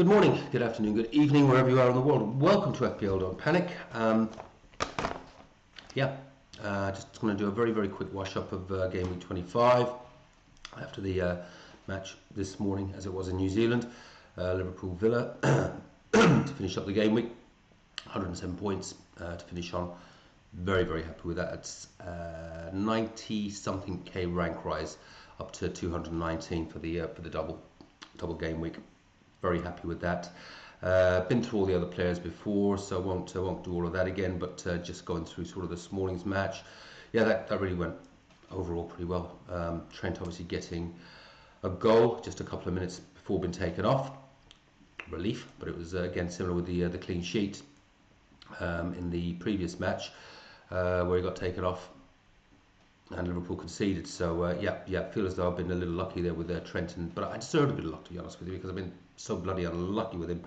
Good morning, good afternoon, good evening, wherever you are in the world. Welcome to FPL Don't Panic. Just going to do a very quick wash up of game week 25 after the match this morning, as it was in New Zealand, Liverpool Villa, to finish up the game week. 107 points to finish on. Very happy with that. It's 90 something K rank rise up to 219 for the double game week. Very happy with that. Been through all the other players before, so won't do all of that again. But just going through sort of this morning's match, yeah, that really went overall pretty well. Trent obviously getting a goal just a couple of minutes before being taken off. Relief, but it was again similar with the clean sheet in the previous match where he got taken off and Liverpool conceded. So feel as though I've been a little lucky there with Trenton, but I deserved a bit of luck, to be honest with you, because I've been so bloody unlucky with him.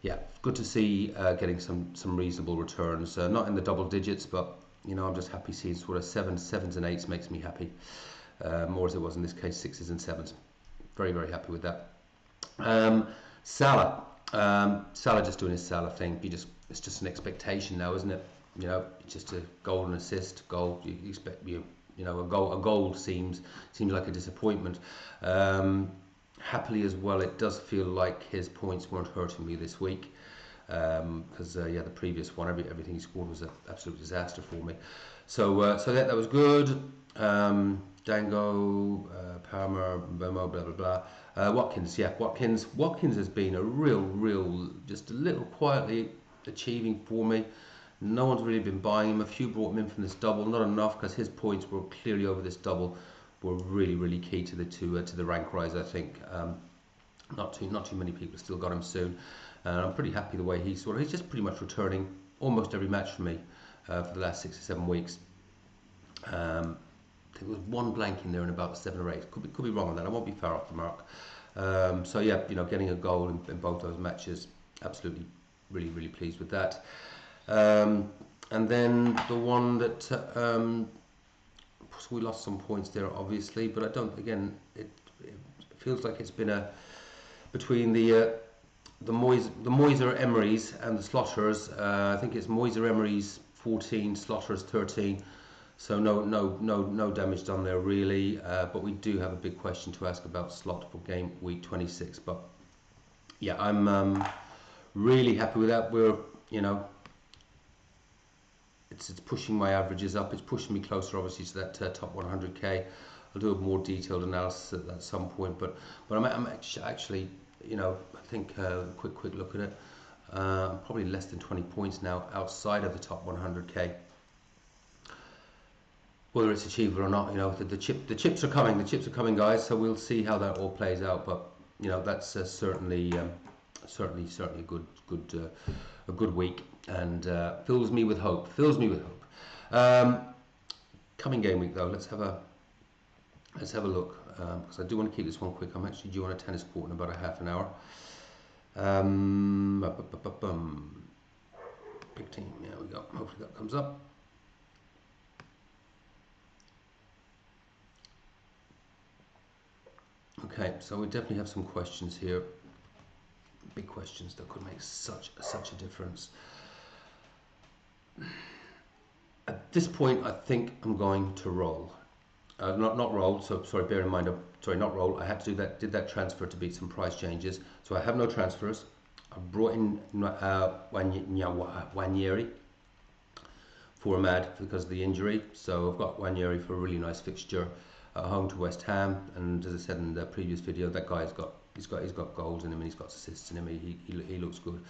Yeah, good to see getting some reasonable returns, not in the double digits, but you know, I'm just happy seeing sort of sevens and eights makes me happy, more as it was in this case, sixes and sevens. Very happy with that. Salah just doing his Salah thing. It's just an expectation now, isn't it? You know, just a goal and assist, goal. You expect a goal seems like a disappointment. Happily as well, it does feel like his points weren't hurting me this week, because the previous one, everything he scored was an absolute disaster for me. So that was good. Dango, Palmer, Bomo, blah blah blah. Watkins has been a real, just a little quietly achieving for me. No one's really been buying him. A few brought him in from this double, not enough, because his points were clearly over this double, were really key to the rank rise. I think not too many people still got him soon, and I'm pretty happy the way he's just pretty much returning almost every match for me for the last 6 or 7 weeks. I think there was one blank in there in about 7 or 8. Could be wrong on that. I won't be far off the mark. So yeah, you know, getting a goal in both those matches, absolutely, really pleased with that. And then the one that we lost some points there, obviously, but I don't. Again, it feels like it's been between the Moiser Emery's and the Slotters. I think it's Moiser Emery's 14, Slotters 13. So no damage done there really, but we do have a big question to ask about Slot for game week 26. But yeah, I'm really happy with that. We're, you know, it's pushing my averages up. It's pushing me closer, obviously, to that top 100k. I'll do a more detailed analysis at some point, but I'm actually, you know, I think quick look at it. Probably less than 20 points now outside of the top 100k. Whether it's achievable or not, you know, the chips are coming. The chips are coming, guys. So we'll see how that all plays out. But you know, that's certainly a good week, and fills me with hope. Coming game week though, let's have a look, because I do want to keep this one quick. I'm actually due on a tennis court in about a half an hour. Big team. There we go. Hopefully that comes up. Okay, so we definitely have some questions here. Big questions that could make such a difference. At this point, I think I'm going to roll. Not roll. So sorry. Bear in mind, not roll. I had to did that transfer to beat some price changes. So I have no transfers. I brought in Wanyeri for Ahmad because of the injury. So I've got Wanyeri for a really nice fixture at home to West Ham. And as I said in the previous video, that guy's got goals in him and he's got assists in him. He looks good.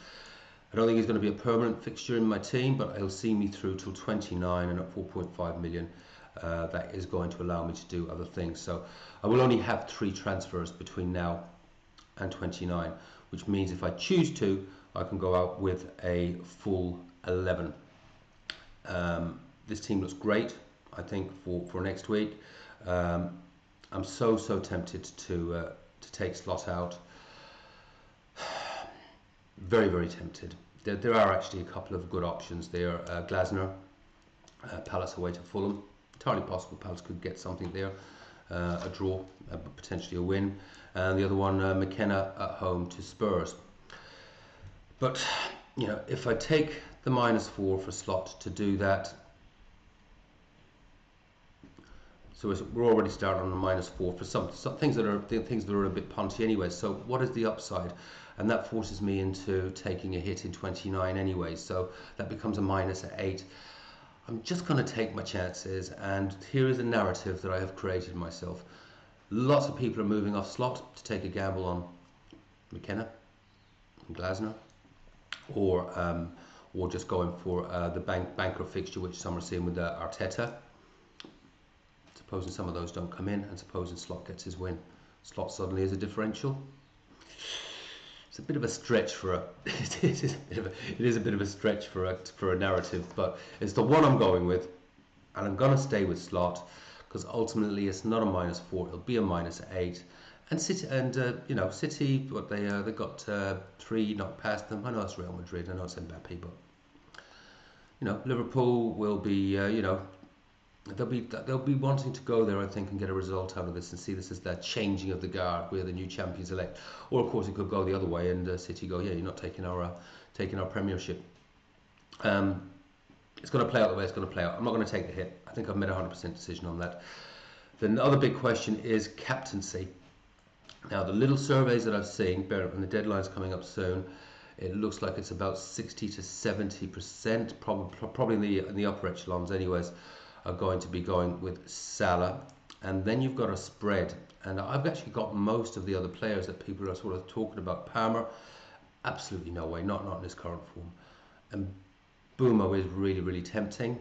I don't think he's going to be a permanent fixture in my team, but he'll see me through till 29, and at 4.5 million, that is going to allow me to do other things. So I will only have 3 transfers between now and 29, which means if I choose to, I can go out with a full 11. This team looks great, I think, for next week. I'm so tempted to take Slot out. Very tempted. There are actually a couple of good options there. Glasner, Palace away to Fulham. Entirely possible Palace could get something there. a draw, but potentially a win. And the other one, McKenna at home to Spurs. But, you know, if I take the -4 for slot to do that, so we're already starting on a -4 for some things that are a bit punchy anyway. So what is the upside? And that forces me into taking a hit in 29 anyway. So that becomes a -8. I'm just going to take my chances, and here is a narrative that I have created myself. Lots of people are moving off slot to take a gamble on McKenna and Glasner, or just going for the banker fixture, which some are seeing with Arteta. Supposing some of those don't come in, and supposing Slot gets his win, Slot suddenly is a differential. It's a bit of a stretch for a it is a bit of a stretch for a narrative, but it's the one I'm going with, and I'm gonna stay with Slot because ultimately it's not a -4, it'll be a -8. And City, and you know, City, what they got 3 not past them. I know it's Real Madrid, I know it's Mbappe, but you know, Liverpool will be you know, they'll be wanting to go there, I think, and get a result out of this and see this as that changing of the guard. We're the new champions elect. Or of course it could go the other way and City go, yeah, you're not taking our Premiership. It's going to play out the way it's going to play out. I'm not going to take the hit. I think I've made a 100% decision on that. The other big question is captaincy. Now the little surveys that I've seen, and the deadline's coming up soon, it looks like it's about 60 to 70%, probably in the upper echelons anyways, are going to be going with Salah. And then you've got a spread, and I've actually got most of the other players that people are sort of talking about. Palmer, absolutely no way, not in his current form. And Bumo is really, really tempting.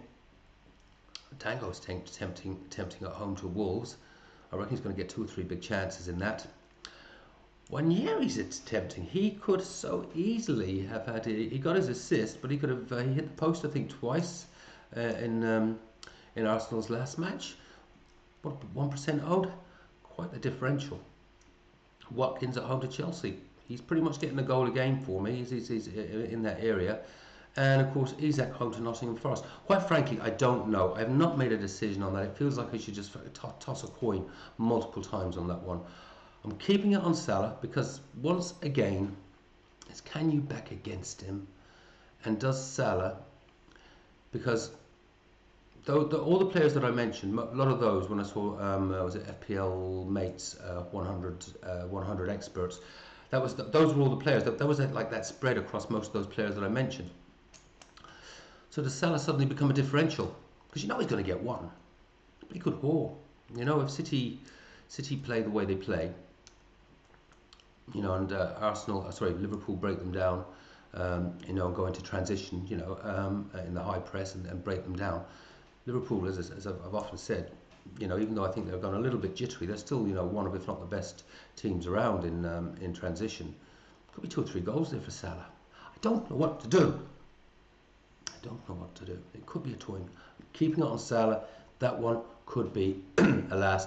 Tango is tempting at home to Wolves. I reckon he's going to get 2 or 3 big chances in that. Wanyeri's it's tempting. He could so easily have had. He got his assist, but he could have. He hit the post, I think, twice in Arsenal's last match. What, 1% owed? Quite the differential. Watkins at home to Chelsea. He's pretty much getting a goal a game for me. He's in that area. And of course, Isak home to Nottingham Forest. Quite frankly, I don't know. I have not made a decision on that. It feels like I should just toss a coin multiple times on that one. I'm keeping it on Salah because once again, it's can you back against him? And does Salah, because all the players that I mentioned, a lot of those, when I saw, was it FPL Mates 100 experts, those were all the players. That was like that spread across most of those players that I mentioned. So does Salah suddenly become a differential? Because you know he's going to get one. He could haul. You know, if City play the way they play, you know, and Liverpool break them down, you know, and go into transition, you know, in the high press and break them down. Liverpool, as I've often said, you know, even though I think they've gone a little bit jittery, they're still, you know, one of, if not the best teams around in transition. Could be 2 or 3 goals there for Salah. I don't know what to do. It could be a twin. Keeping it on Salah, that one could be a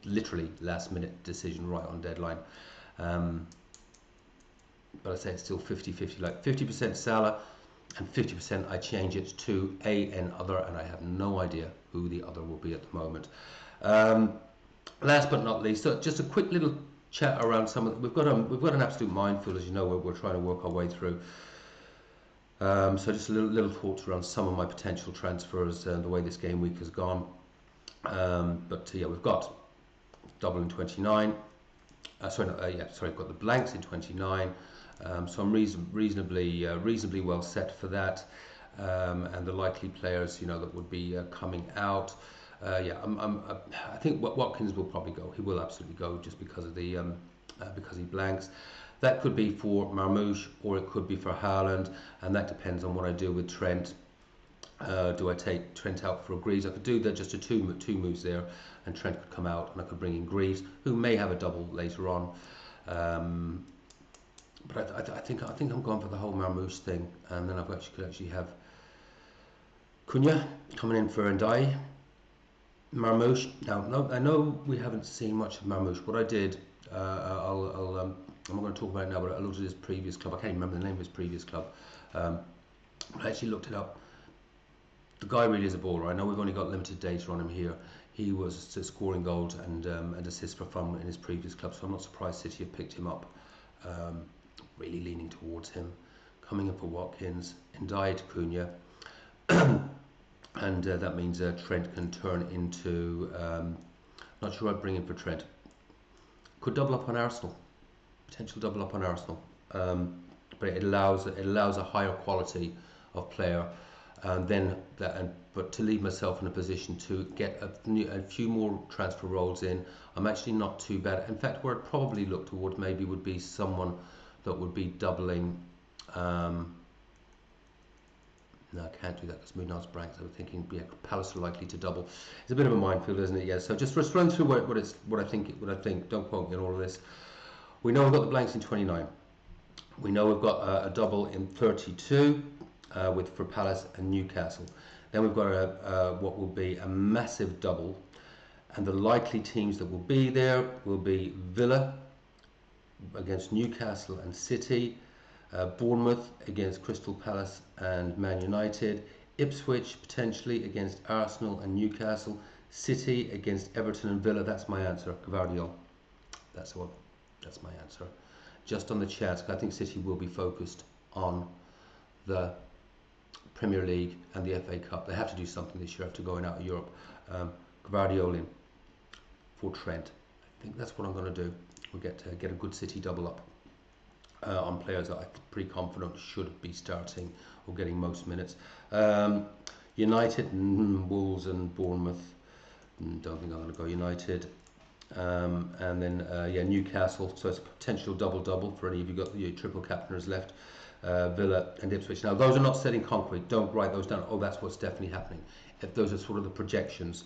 literally last minute decision right on deadline. But I say it's still 50-50, like 50% Salah and 50% I change it to an other, and I have no idea who the other will be at the moment. Last but not least, so just a quick little chat around some of we've got an absolute minefield, as you know, we're trying to work our way through. So just a little thoughts around some of my potential transfers and the way this game week has gone. But yeah, we've got double in 29. I've got the blanks in 29. So I'm reasonably well set for that. And the likely players, you know, that would be coming out. I think Watkins will probably go. He will absolutely go just because of the because he blanks. That could be for Marmoush or it could be for Haaland, and that depends on what I do with Trent. Do I take Trent out for Greaves? I could do that, just a two moves there, and Trent could come out, and I could bring in Greaves, who may have a double later on. But I think I'm going for the whole Marmoush thing, and then could actually have Cunha coming in for Ndiaye. Marmoush. Now, no, I know we haven't seen much of Marmoush. What I did, I'm not going to talk about it now, but I looked at his previous club. I can't even remember the name of his previous club. I actually looked it up. The guy really is a baller. I know we've only got limited data on him here. he was scoring goals and assists for fun in his previous club, so I'm not surprised City have picked him up. Really leaning towards him. Coming in for Watkins, Ndiaye to Cunha, and that means Trent can turn into. Not sure I'd bring in for Trent. Could double up on Arsenal. Potential double up on Arsenal. But it allows a higher quality of player, and then but to leave myself in a position to get a few more transfer roles in. I'm actually not too bad. In fact, where I'd probably look towards maybe would be someone that would be doubling. No, I can't do that because Moonhouse Branks. I was thinking, yeah, Palace are likely to double. It's a bit of a minefield, isn't it? Yeah. So just run through what I think. Don't quote me on all of this. We know we've got the blanks in 29. We know we've got a double in 32 for Palace and Newcastle. Then we've got what will be a massive double, and the likely teams that will be there will be Villa against Newcastle and City, Bournemouth against Crystal Palace and Man United, Ipswich potentially against Arsenal and Newcastle, City against Everton and Villa. That's my answer, Gvardiol. That's my answer. Just on the chance, I think City will be focused on the Premier League and the FA Cup. They have to do something this year after going out of Europe. Gvardiol in for Trent. I think that's what I'm going to do. We'll get a good City double up on players that I'm pretty confident should be starting or getting most minutes. United, Wolves and Bournemouth. Don't think I'm going to go United. And then Newcastle. So it's a potential double for any of you got your triple captainers left. Villa and Ipswich. Now those are not set in concrete. Don't write those down. Oh, that's what's definitely happening. If those are sort of the projections.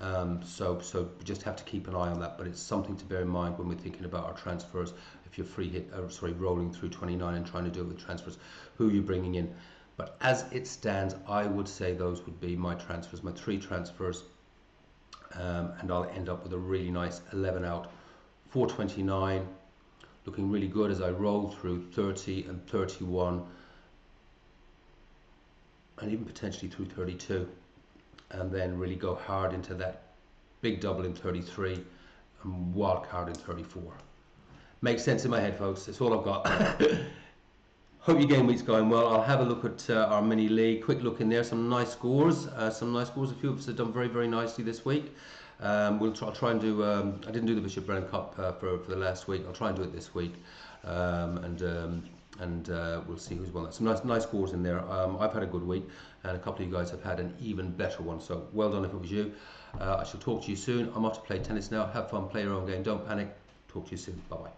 So we just have to keep an eye on that, but it's something to bear in mind when we're thinking about our transfers. If you're rolling through 29 and trying to do it with transfers, who are you bringing in? But as it stands, I would say those would be my transfers, my 3 transfers, and I'll end up with a really nice 11 out, 429, looking really good as I roll through 30 and 31, and even potentially through 32. And then really go hard into that big double in 33 and wild card in 34. Makes sense in my head, folks. That's all I've got. Hope your game week's going well. I'll have a look at our mini league. Quick look in there. Some nice scores. A few of us have done very, very nicely this week. I'll try and do. I didn't do the Bishop Brennan Cup for the last week. I'll try and do it this week. And we'll see who's won that. Some nice scores in there. I've had a good week, and a couple of you guys have had an even better one. So well done if it was you. I shall talk to you soon. I'm off to play tennis now. Have fun, play your own game. Don't panic. Talk to you soon. Bye bye.